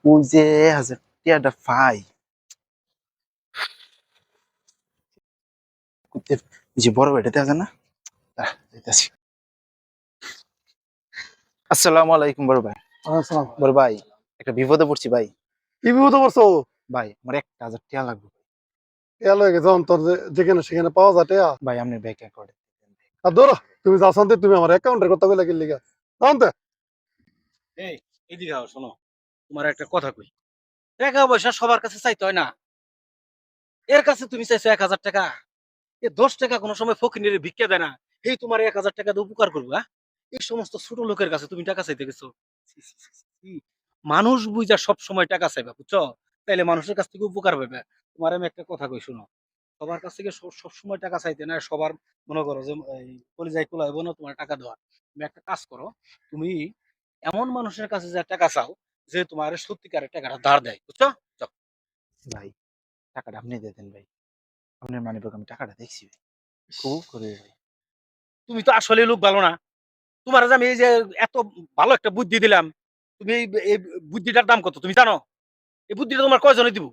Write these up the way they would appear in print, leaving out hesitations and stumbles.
ওই যে 1000 টাকাটা পাই করতে, যে বড় বেটাতে আছে না, যাইতাছি। আসসালামু আলাইকুম বড় ভাই। আসসালাম। বড় ভাই, একটা বিপদে পড়ছি ভাই। কি বিপদে পড়ছো? ভাই আমার 1000 টাকা লাগবে। এলো গেছে অন্তর যেখানে সেখানে পাওয়া যায় টেয়া। ভাই আপনি ব্যাংক অ্যাকাউন্টে। আর ধরো তুমি যাও শান্তি, তুমি আমার অ্যাকাউন্টের কথা কইলা কি লিগা জানতে? এই এদিকে আও, শোনো, তোমার একটা কথা কই। টাকা পয়সা সবার কাছে চাইতে হয় না। এর কাছে তুমি চাইছো 1000 টাকা। এ 10 টাকা কোনো সময় ফকিনের ভিক্ষা দেয় না। এই তোমার 1000 টাকা দিয়ে উপকার করবো, হ্যাঁ? এই সমস্ত ছোট লোকের কাছে তুমি টাকা চাইতে গেছো। ছি, ছি, ছি, ছি, ছি। মানুষ বুঝা সব সময় টাকা চাইবা, বুঝছো? তাইলে মানুষের কাছ থেকে উপকার পাবে। তোমার আমি একটা কথা কই, শোনো। সবার কাছ থেকে সব সময় টাকা চাইতে না, সবার মনে করো যে এই কলিজায় কুলাইব না তোমার টাকা দেওয়া। তুমি একটা কাজ করো, তুমি এমন মানুষের কাছে যে টাকা চাও যে তোমার সত্যিকারের টাকাটা ধার দেয়, বুঝছো? যাও। ভাই টাকাটা আপনি দিয়ে দেন ভাই, আপনার মানি ব্যাগ আমি টাকাটা দেখছি ভাই, খুব করে ভাই। তুমি তো আসলে লোক ভালো না। তোমার যে আমি এই যে এত ভালো একটা বুদ্ধি দিলাম, তুমি এই বুদ্ধিটার দাম কত তুমি জানো? এই বুদ্ধিটা তোমার কয়জনে দিব?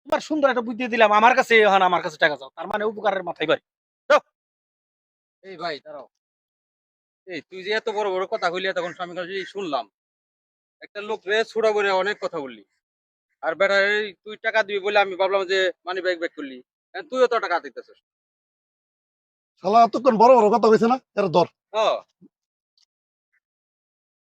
তোমার সুন্দর একটা বুদ্ধি দিলাম, আমার কাছে এখন আমার কাছে টাকা চাও, তার মানে উপকারের মাথায় বাড়ি। যাও। এই ভাই দাঁড়াও। এই তুই যে এত বড় বড় কথা কইলি তখন আমি কাছে শুনলাম। একটা লোক রে ছোড়া করে অনেক কথা বললি। আর বেটা এই তুই টাকা দিবি বলে আমি ভাবলাম যে মানি ব্যাগ ব্যাগ করলি। তুইও তো টাকা দিতেছিস। শালা এতক্ষণ বড় বড় কথা কইছে না, এর ধর। হ্যাঁ।